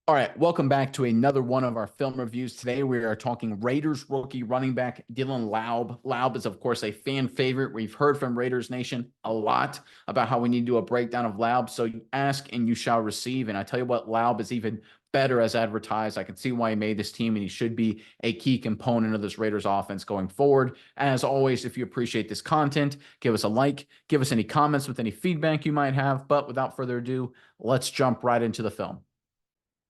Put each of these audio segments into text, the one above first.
All right, welcome back to another one of our film reviews. Today we are talking Raiders rookie running back Dylan Laube. Laube is, of course, a fan favorite. We've heard from Raiders Nation a lot about how we need to do a breakdown of Laube. So you ask and you shall receive. And I tell you what, Laube is even better as advertised. I can see why he made this team, and he should be a key component of this Raiders offense going forward. As always, if you appreciate this content, give us a like, give us any comments with any feedback you might have. But without further ado, let's jump right into the film.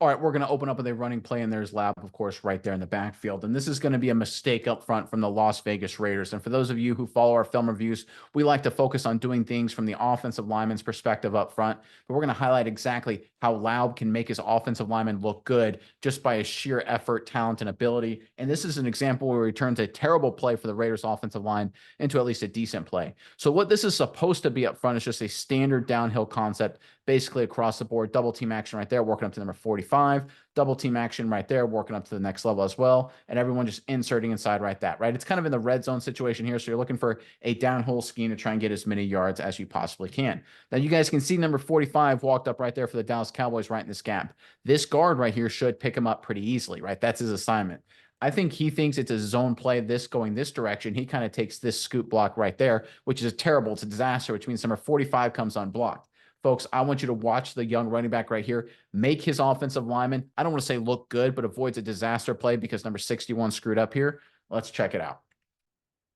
All right, we're going to open up with a running play, and there's Laube, of course, right there in the backfield. And this is going to be a mistake up front from the Las Vegas Raiders. And for those of you who follow our film reviews, we like to focus on doing things from the offensive lineman's perspective up front. But we're going to highlight exactly how Laube can make his offensive lineman look good just by his sheer effort, talent, and ability. And this is an example where he turns a terrible play for the Raiders offensive line into at least a decent play. So what this is supposed to be up front is just a standard downhill concept, basically across the board. Double team action right there, working up to number 45. Double team action right there, working up to the next level as well. And everyone just inserting inside right that, right? It's kind of in the red zone situation here. So you're looking for a downhole scheme to try and get as many yards as you possibly can. Now you guys can see number 45 walked up right there for the Dallas Cowboys right in this gap. This guard right here should pick him up pretty easily, right? That's his assignment. I think he thinks it's a zone play, this going this direction. He kind of takes this scoop block right there, which is terrible. It's a disaster, which means number 45 comes unblocked. Folks, I want you to watch the young running back right here, make his offensive lineman, I don't want to say look good, but avoids a disaster play because number 61 screwed up here. Let's check it out.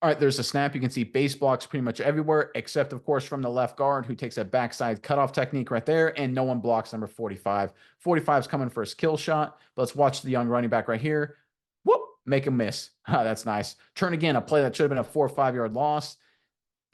All right, there's a snap. You can see base blocks pretty much everywhere, except, of course, from the left guard, who takes a backside cutoff technique right there, and no one blocks number 45. 45 is coming for his kill shot, but let's watch the young running back right here. Whoop, make him miss. That's nice. Turn again, a play that should have been a 4 or 5 yard loss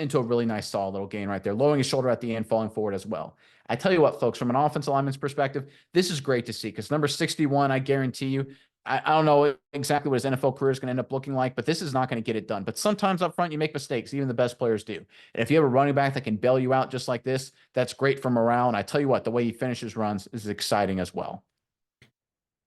into a really nice solid little gain right there, lowering his shoulder at the end, falling forward as well. I tell you what, folks, from an offensive lineman's perspective, this is great to see because number 61, I guarantee you, I don't know exactly what his NFL career is going to end up looking like, but this is not going to get it done. But sometimes up front, you make mistakes. Even the best players do. And if you have a running back that can bail you out just like this, that's great for morale. And I tell you what, the way he finishes runs is exciting as well.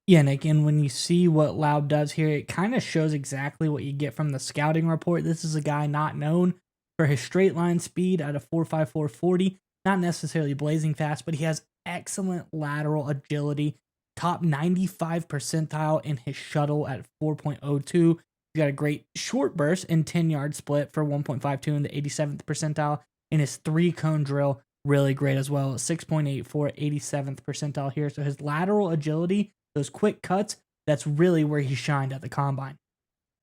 Yeah, Nick, and when you see what Laube does here, it kind of shows exactly what you get from the scouting report. This is a guy not known for his straight line speed at a 4.54 40, not necessarily blazing fast, but he has excellent lateral agility, top 95 percentile in his shuttle at 4.02. He's got a great short burst and 10-yard split for 1.52 in the 87th percentile. In his 3-cone drill, really great as well, 6.84, 87th percentile here. So his lateral agility, those quick cuts, that's really where he shined at the combine.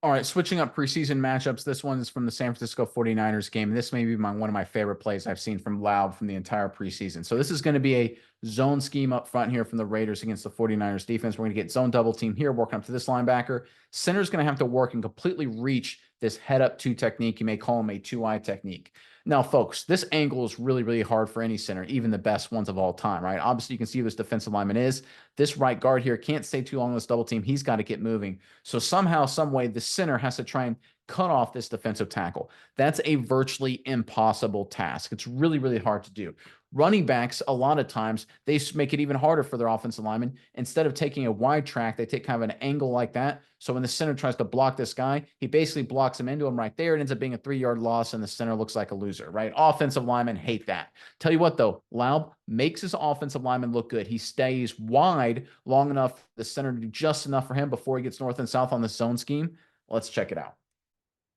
All right, switching up preseason matchups. This one is from the San Francisco 49ers game. This may be one of my favorite plays I've seen from Laube from the entire preseason. So this is going to be a zone scheme up front here from the Raiders against the 49ers defense. We're going to get zone double team here, working up to this linebacker. Center's going to have to work and completely reach this head up 2 technique. You may call him a 2-eye technique. Now, folks, this angle is really, really hard for any center, even the best ones of all time, right? Obviously, you can see who this defensive lineman is. This right guard here can't stay too long on this double team. He's got to get moving. So somehow, some way, the center has to try and cut off this defensive tackle. That's a virtually impossible task. It's really, really hard to do. Running backs, a lot of times, they make it even harder for their offensive linemen. Instead of taking a wide track, they take kind of an angle like that. So when the center tries to block this guy, he basically blocks him into him right there. It ends up being a 3-yard loss, and the center looks like a loser, right? Offensive linemen hate that. Tell you what, though, Laube makes his offensive lineman look good. He stays wide long enough, the center to do just enough for him before he gets north and south on the zone scheme. Let's check it out.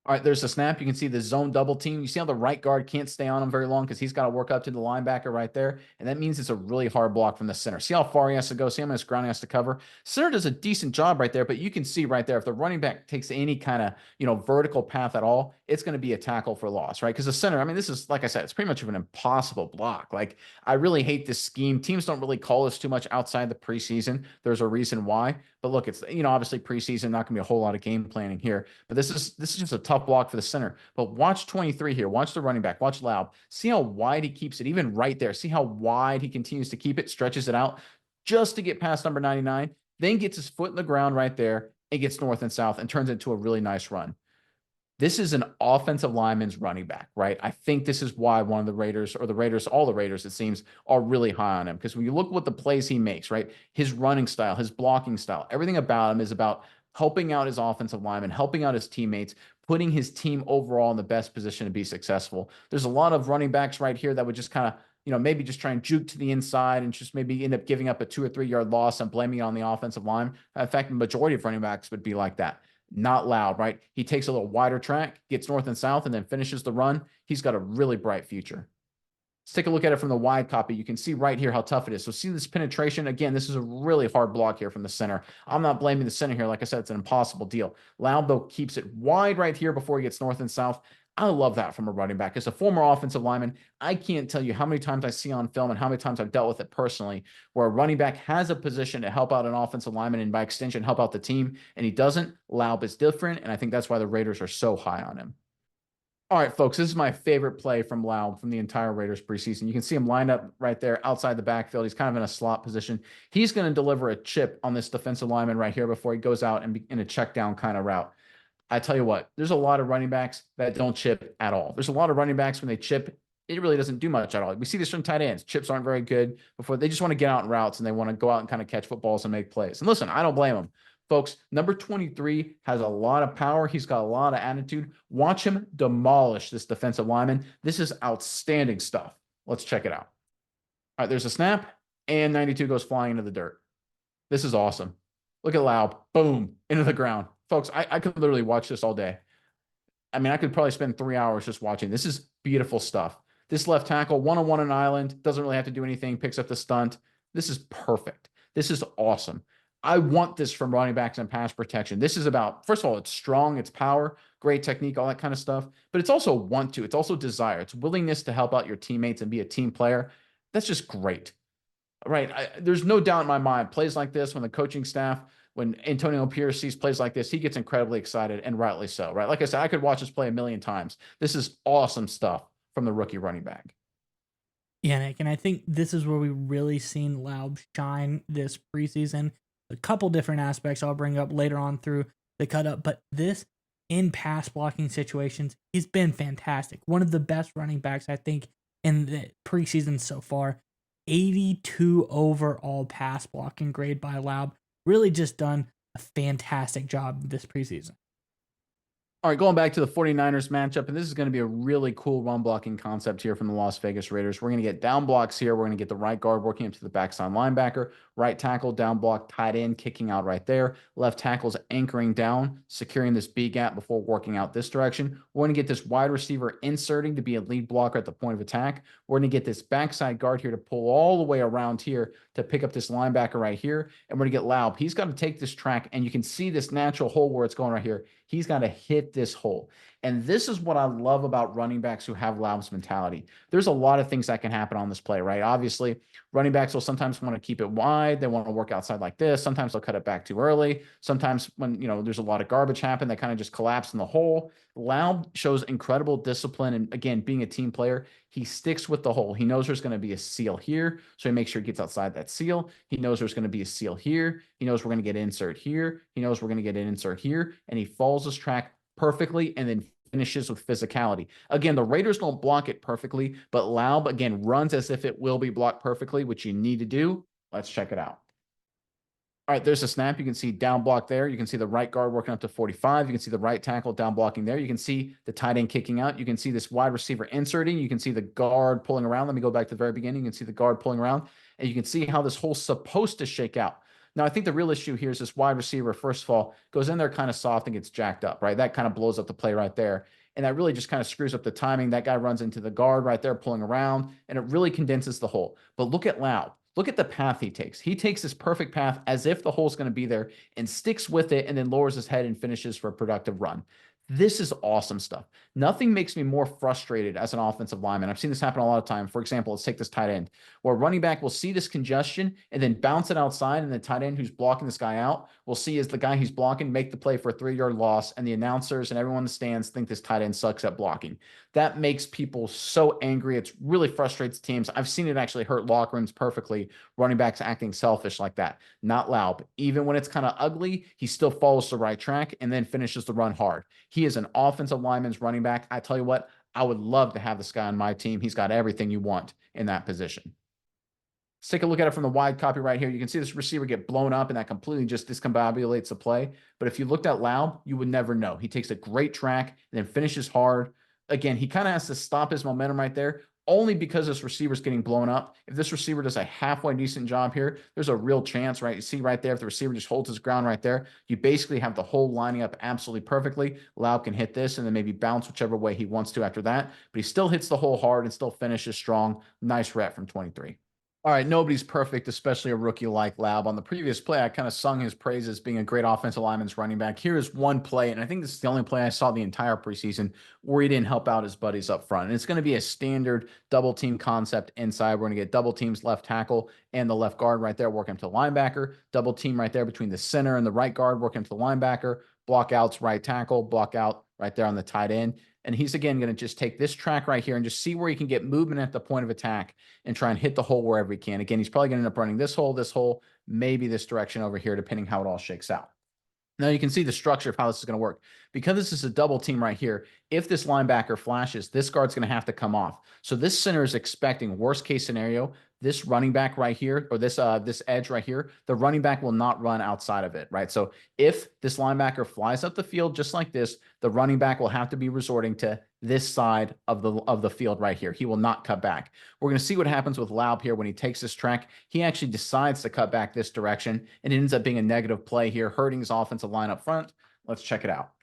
All right, there's a snap. You can see the zone double team. You see how the right guard can't stay on him very long because he's got to work up to the linebacker right there. And that means it's a really hard block from the center. See how far he has to go? See how much ground he has to cover? Center does a decent job right there, but you can see right there, if the running back takes any kind of, vertical path at all, it's going to be a tackle for loss, right? Because the center, I mean, this is, like I said, it's pretty much of an impossible block. Like, I really hate this scheme. Teams don't really call this too much outside the preseason. There's a reason why. But look, it's, obviously preseason, not going to be a whole lot of game planning here. But this is just a tough block for the center. But watch 23 here. Watch the running back. Watch Laube. See how wide he keeps it, even right there. See how wide he continues to keep it, stretches it out just to get past number 99, then gets his foot in the ground right there and gets north and south and turns it into a really nice run. This is an offensive lineman's running back, right? I think this is why one of the Raiders, or the Raiders, all the Raiders, it seems, are really high on him. Because when you look at what the plays he makes, right? His running style, his blocking style, everything about him is about helping out his offensive lineman, helping out his teammates, putting his team overall in the best position to be successful. There's a lot of running backs right here that would just kind of, maybe just try and juke to the inside and just maybe end up giving up a 2 or 3 yard loss and blaming it on the offensive line. In fact, the majority of running backs would be like that. Not Laube, right? He takes a little wider track, gets north and south, and then finishes the run. He's got a really bright future. Let's take a look at it from the wide copy. You can see right here how tough it is. So see this penetration? Again, this is a really hard block here from the center. I'm not blaming the center here. Like I said, it's an impossible deal. Laube, though, keeps it wide right here before he gets north and south. I love that from a running back. As a former offensive lineman, I can't tell you how many times I see on film and how many times I've dealt with it personally, where a running back has a position to help out an offensive lineman and by extension help out the team, and he doesn't. Laube is different, and I think that's why the Raiders are so high on him. All right, folks, this is my favorite play from Laube from the entire Raiders preseason. You can see him lined up right there outside the backfield. He's kind of in a slot position. He's going to deliver a chip on this defensive lineman right here before he goes out and in a check down kind of route. I tell you what, there's a lot of running backs that don't chip at all. There's a lot of running backs when they chip, it really doesn't do much at all. We see this from tight ends. Chips aren't very good before they just want to get out in routes and they want to go out and kind of catch footballs and make plays. And listen, I don't blame them. Folks, number 23 has a lot of power. He's got a lot of attitude. Watch him demolish this defensive lineman. This is outstanding stuff. Let's check it out. All right, there's a snap, and 92 goes flying into the dirt. This is awesome. Look at Laube. Boom, into the ground. Folks, I could literally watch this all day. I mean, I could probably spend 3 hours just watching. This is beautiful stuff. This left tackle, one-on-one an island, doesn't really have to do anything, picks up the stunt. This is perfect. This is awesome. I want this from running backs and pass protection. This is about, first of all, it's strong, it's power, great technique, all that kind of stuff. But it's also want to, it's also desire. It's willingness to help out your teammates and be a team player. That's just great. Right. There's no doubt in my mind, plays like this, when the coaching staff, when Antonio Pierce sees plays like this, he gets incredibly excited, and rightly so, right? Like I said, I could watch this play a million times. This is awesome stuff from the rookie running back. Yeah, Nick, and I think this is where we really seen Laube shine this preseason. A couple different aspects I'll bring up later on through the cut up, but this in pass blocking situations, he's been fantastic. One of the best running backs, I think, in the preseason so far. 82 overall pass blocking grade by Laube. Really just done a fantastic job this preseason. All right, going back to the 49ers matchup, and this is going to be a really cool run blocking concept here from the Las Vegas Raiders. We're going to get down blocks here. We're going to get the right guard working up to the backside linebacker, right tackle, down block, tight end, kicking out right there. Left tackle's anchoring down, securing this B gap before working out this direction. We're going to get this wide receiver inserting to be a lead blocker at the point of attack. We're going to get this backside guard here to pull all the way around here to pick up this linebacker right here. And we're going to get Laube. He's got to take this track, and you can see this natural hole where it's going right here. He's got to hit this hole. And this is what I love about running backs who have Laube's mentality. There's a lot of things that can happen on this play, right? Obviously, running backs will sometimes want to keep it wide. They want to work outside like this. Sometimes they'll cut it back too early. Sometimes when, there's a lot of garbage happen, they kind of just collapse in the hole. Laube shows incredible discipline. And again, being a team player, he sticks with the hole. He knows there's going to be a seal here, so he makes sure he gets outside that seal. He knows there's going to be a seal here. He knows we're going to get an insert here. He knows we're going to get an insert here, and he follows this track perfectly and then finishes with physicality. Again, the Raiders don't block it perfectly, but Laube, again, runs as if it will be blocked perfectly, which you need to do. Let's check it out. All right, there's a snap. You can see down block there. You can see the right guard working up to 45. You can see the right tackle down blocking there. You can see the tight end kicking out. You can see this wide receiver inserting. You can see the guard pulling around. Let me go back to the very beginning. You can see the guard pulling around, and you can see how this hole's supposed to shake out. Now, I think the real issue here is this wide receiver, first of all, goes in there kind of soft and gets jacked up, right? That kind of blows up the play right there. And that really just kind of screws up the timing. That guy runs into the guard right there pulling around, and it really condenses the hole. But look at Laube. Look at the path he takes. He takes this perfect path as if the hole's going to be there and sticks with it and then lowers his head and finishes for a productive run. This is awesome stuff. Nothing makes me more frustrated as an offensive lineman. I've seen this happen a lot of time. For example, let's take this tight end, where running back will see this congestion and then bounce it outside, and the tight end who's blocking this guy out will see as the guy who's blocking make the play for a 3-yard loss, and the announcers and everyone in the stands think this tight end sucks at blocking. That makes people so angry. It really frustrates teams. I've seen it actually hurt locker rooms perfectly, running backs acting selfish like that. Not Laube. Even when it's kind of ugly, he still follows the right track and then finishes the run hard. He is an offensive lineman's running back. I tell you what, I would love to have this guy on my team. He's got everything you want in that position. Let's take a look at it from the wide copy right here. You can see this receiver get blown up, and that completely just discombobulates the play. But if you looked at Laube, you would never know. He takes a great track and then finishes hard. Again, he kind of has to stop his momentum right there, only because this receiver's getting blown up. If this receiver does a halfway decent job here, there's a real chance, right? You see right there, if the receiver just holds his ground right there, you basically have the hole lining up absolutely perfectly. Laube can hit this and then maybe bounce whichever way he wants to after that, but he still hits the hole hard and still finishes strong. Nice rep from 23. All right, nobody's perfect, especially a rookie like Laube. On the previous play, I kind of sung his praises being a great offensive lineman's running back. Here is one play, and I think this is the only play I saw the entire preseason where he didn't help out his buddies up front. And it's going to be a standard double team concept inside. We're going to get double teams left tackle and the left guard right there working up to the linebacker. Double team right there between the center and the right guard working up to the linebacker. Block outs right tackle, block out right there on the tight end. And he's, again, going to just take this track right here and just see where he can get movement at the point of attack and try and hit the hole wherever he can. Again, he's probably going to end up running this hole, maybe this direction over here, depending how it all shakes out. Now you can see the structure of how this is going to work. Because this is a double team right here, if this linebacker flashes, this guard's going to have to come off. So this center is expecting worst case scenario, this running back right here, or this edge right here, the running back will not run outside of it, right? So if this linebacker flies up the field just like this, the running back will have to be resorting to this side of the field right here. He will not cut back. We're going to see what happens with Laube here when he takes this track. He actually decides to cut back this direction, and it ends up being a negative play here, hurting his offensive line up front. Let's check it out.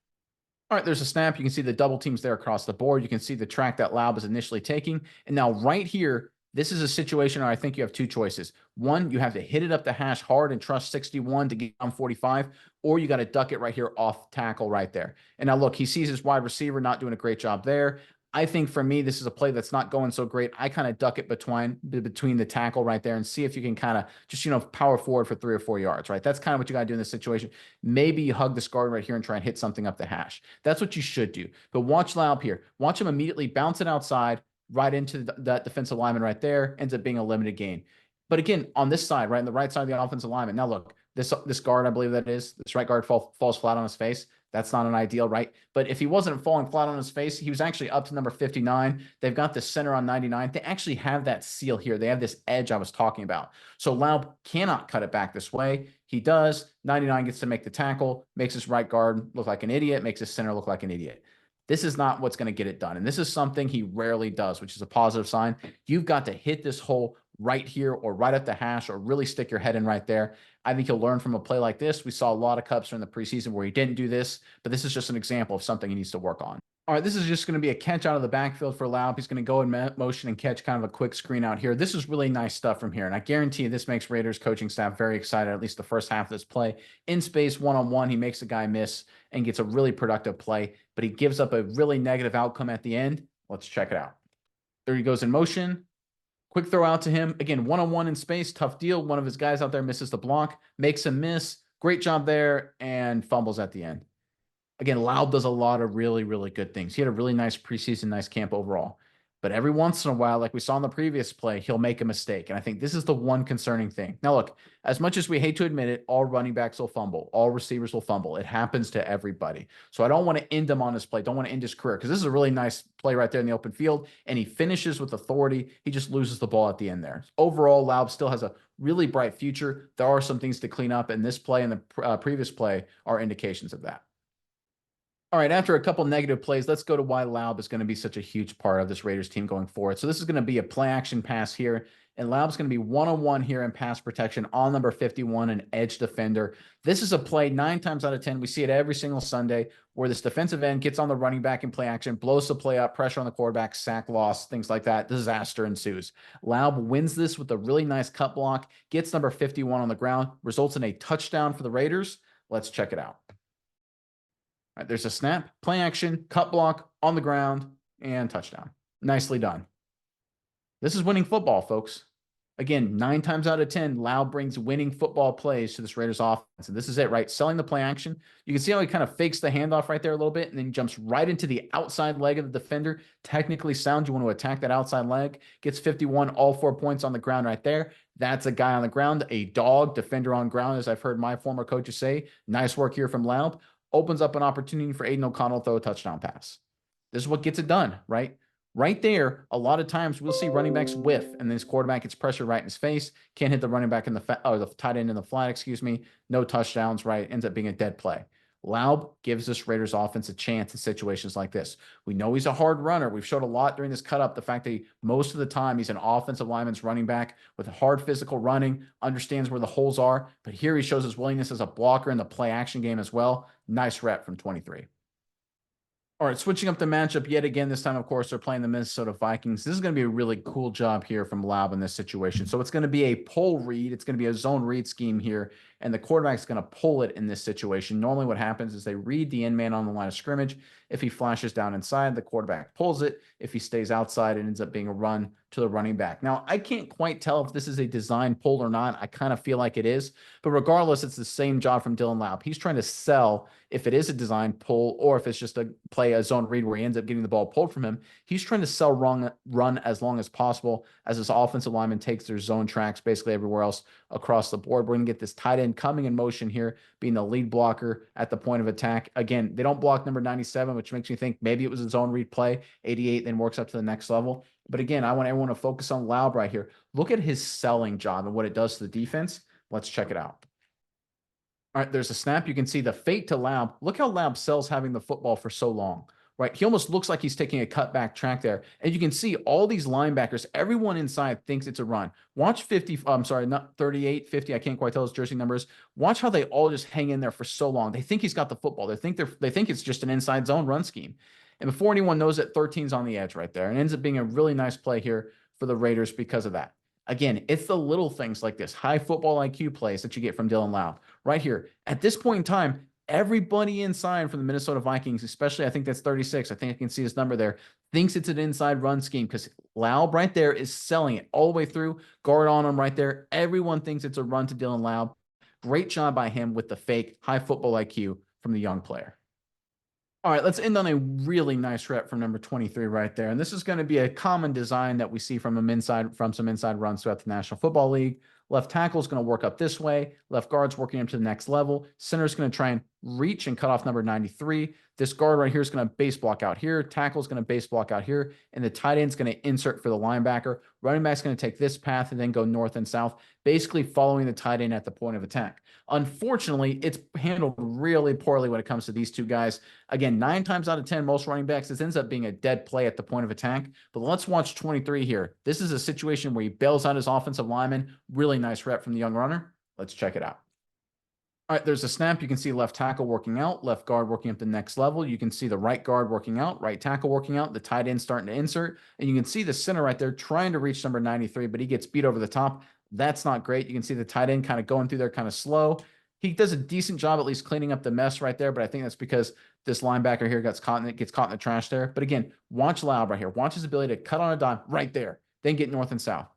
All right, there's a snap. You can see the double teams there across the board. You can see the track that Laube is initially taking. And now right here, this is a situation where I think you have two choices. One, you have to hit it up the hash hard and trust 61 to get on 45, or you got to duck it right here off tackle right there. And now look, he sees his wide receiver not doing a great job there. I think for me, this is a play that's not going so great. I kind of duck it between the tackle right there and see if you can kind of just, power forward for 3 or 4 yards, right? That's kind of what you got to do in this situation. Maybe you hug this guard right here and try and hit something up the hash. That's what you should do. But watch Laube here. Watch him immediately bounce it outside, right into that defensive lineman right there, ends up being a limited gain. But again, on this side, right, on the right side of the offensive lineman, now look, this guard, I believe that is, this right guard falls flat on his face. That's not an ideal, right? But if he wasn't falling flat on his face, he was actually up to number 59. They've got the center on 99. They actually have that seal here. They have this edge I was talking about. So Laube cannot cut it back this way. He does. 99 gets to make the tackle, makes his right guard look like an idiot, makes his center look like an idiot. This is not what's going to get it done. And this is something he rarely does, which is a positive sign. You've got to hit this hole right here or right at the hash or really stick your head in right there. I think he'll learn from a play like this. We saw a lot of cups in the preseason where he didn't do this, but this is just an example of something he needs to work on. All right, this is just going to be a catch out of the backfield for Laube. He's going to go in motion and catch kind of a quick screen out here. This is really nice stuff from here, and I guarantee this makes Raiders coaching staff very excited, at least the first half of this play. In space, one-on-one, he makes a guy miss and gets a really productive play, but he gives up a really negative outcome at the end. Let's check it out. There he goes in motion. Quick throw out to him. Again, one-on-one in space, tough deal. One of his guys out there misses the block, makes him miss. Great job there, and fumbles at the end. Again, Laube does a lot of really, really good things. He had a really nice preseason, nice camp overall. But every once in a while, like we saw in the previous play, he'll make a mistake. And I think this is the one concerning thing. Now, look, as much as we hate to admit it, all running backs will fumble. All receivers will fumble. It happens to everybody. So I don't want to end him on his play. Don't want to end his career because this is a really nice play right there in the open field. And he finishes with authority. He just loses the ball at the end there. Overall, Laube still has a really bright future. There are some things to clean up. And this play and the previous play are indications of that. All right, after a couple negative plays, let's go to why Laube is going to be such a huge part of this Raiders team going forward. So this is going to be a play action pass here, and Laube's going to be one-on-one here in pass protection on number 51, an edge defender. This is a play 9 times out of 10. We see it every single Sunday where this defensive end gets on the running back in play action, blows the play up, pressure on the quarterback, sack loss, things like that. Disaster ensues. Laube wins this with a really nice cut block, gets number 51 on the ground, results in a touchdown for the Raiders. Let's check it out. All right, there's a snap, play action, cut block, on the ground, and touchdown. Nicely done. This is winning football, folks. Again, 9 times out of 10, Laube brings winning football plays to this Raiders offense. And this is it, right? Selling the play action. You can see how he kind of fakes the handoff right there a little bit and then jumps right into the outside leg of the defender. Technically sound. You want to attack that outside leg. Gets 51, all 4 points on the ground right there. That's a guy on the ground, a dog, defender on ground, as I've heard my former coaches say. Nice work here from Laube. Opens up an opportunity for Aiden O'Connell to throw a touchdown pass. This is what gets it done, right? Right there, a lot of times we'll see running backs whiff, and this quarterback gets pressure right in his face. Can't hit the running back in the tight end in the flat, excuse me. No touchdowns, right? Ends up being a dead play. Laube gives this Raiders offense a chance in situations like this. We know he's a hard runner. We've showed a lot during this cut up the fact that most of the time he's an offensive lineman's running back with hard physical running, understands where the holes are. But here he shows his willingness as a blocker in the play action game as well. Nice rep from 23. All right, switching up the matchup yet again. This time, of course, they're playing the Minnesota Vikings. This is going to be a really cool job here from Laube in this situation. So it's going to be a pull read. It's going to be a zone read scheme here, and the quarterback's going to pull it in this situation. Normally what happens is they read the end man on the line of scrimmage. If he flashes down inside, the quarterback pulls it. If he stays outside, it ends up being a run to the running back. Now, I can't quite tell if this is a design pull or not. I kind of feel like it is. But regardless, it's the same job from Dylan Laube. He's trying to sell if it is a design pull or if it's just a zone read where he ends up getting the ball pulled from him. He's trying to sell run as long as possible as his offensive lineman takes their zone tracks basically everywhere else across the board. We're going to get this tight end coming in motion here, being the lead blocker at the point of attack. Again, they don't block number 97, which makes me think maybe it was a zone read play. 88 then works up to the next level. But again, I want everyone to focus on Laube right here. Look at his selling job and what it does to the defense. Let's check it out. All right, there's a snap. You can see the fake to Laube. Look how Laube sells having the football for so long, right? He almost looks like he's taking a cutback track there. And you can see all these linebackers, everyone inside thinks it's a run. Watch 50, I'm sorry, not 38, 50. I can't quite tell his jersey numbers. Watch how they all just hang in there for so long. They think he's got the football. They think it's just an inside zone run scheme. And before anyone knows it, 13's on the edge right there. And ends up being a really nice play here for the Raiders because of that. Again, it's the little things like this, high football IQ plays that you get from Dylan Laube. Right here, at this point in time, everybody inside from the Minnesota Vikings, especially I think that's 36, I think I can see his number there, thinks it's an inside run scheme because Laube right there is selling it all the way through, guard on him right there. Everyone thinks it's a run to Dylan Laube. Great job by him with the fake high football IQ from the young player. All right, let's end on a really nice rep from number 23 right there. And this is going to be a common design that we see from some inside runs throughout the National Football League. Left tackle is going to work up this way. Left guard's working up to the next level. Center is going to try and reach and cut off number 93. This guard right here is going to base block out here. Tackle is going to base block out here. And the tight end is going to insert for the linebacker. Running back is going to take this path and then go north and south, basically following the tight end at the point of attack. Unfortunately, it's handled really poorly when it comes to these two guys. Again, 9 times out of 10, most running backs, this ends up being a dead play at the point of attack. But let's watch 23 here. This is a situation where he bails out his offensive lineman. Really nice rep from the young runner. Let's check it out. All right, there's a snap. You can see left tackle working out, left guard working up the next level. You can see the right guard working out, right tackle working out, the tight end starting to insert. And you can see the center right there trying to reach number 93, but he gets beat over the top. That's not great. You can see the tight end kind of going through there kind of slow. He does a decent job at least cleaning up the mess right there, but I think that's because this linebacker here gets caught in the trash there. But again, watch Laube right here. Watch his ability to cut on a dime right there, then get north and south.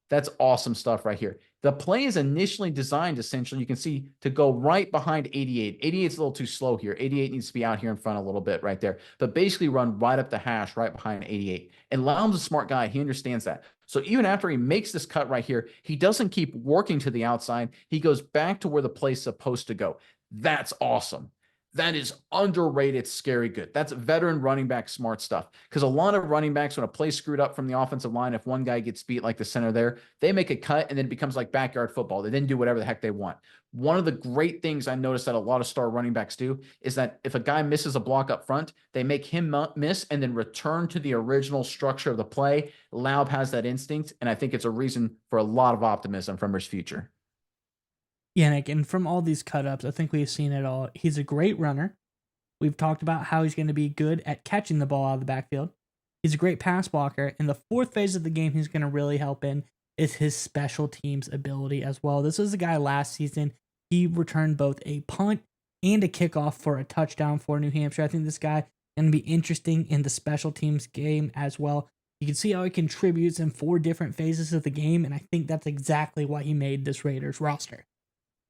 That's awesome stuff right here. The play is initially designed, essentially, you can see, to go right behind 88. 88 is a little too slow here. 88 needs to be out here in front a little bit right there. But basically run right up the hash right behind 88. And Laube's a smart guy. He understands that. So even after he makes this cut right here, he doesn't keep working to the outside. He goes back to where the play's supposed to go. That's awesome. That is underrated, scary good. That's veteran running back smart stuff. Because a lot of running backs, when a play's screwed up from the offensive line, if one guy gets beat like the center there, they make a cut and then it becomes like backyard football. They then do whatever the heck they want. One of the great things I noticed that a lot of star running backs do is that if a guy misses a block up front, they make him miss and then return to the original structure of the play. Laube has that instinct, and I think it's a reason for a lot of optimism from his future. Yannick, and from all these cut-ups, I think we've seen it all. He's a great runner. We've talked about how he's going to be good at catching the ball out of the backfield. He's a great pass blocker. And the fourth phase of the game he's going to really help in is his special teams ability as well. This was a guy last season. He returned both a punt and a kickoff for a touchdown for New Hampshire. I think this guy is going to be interesting in the special teams game as well. You can see how he contributes in 4 different phases of the game, and I think that's exactly why he made this Raiders roster.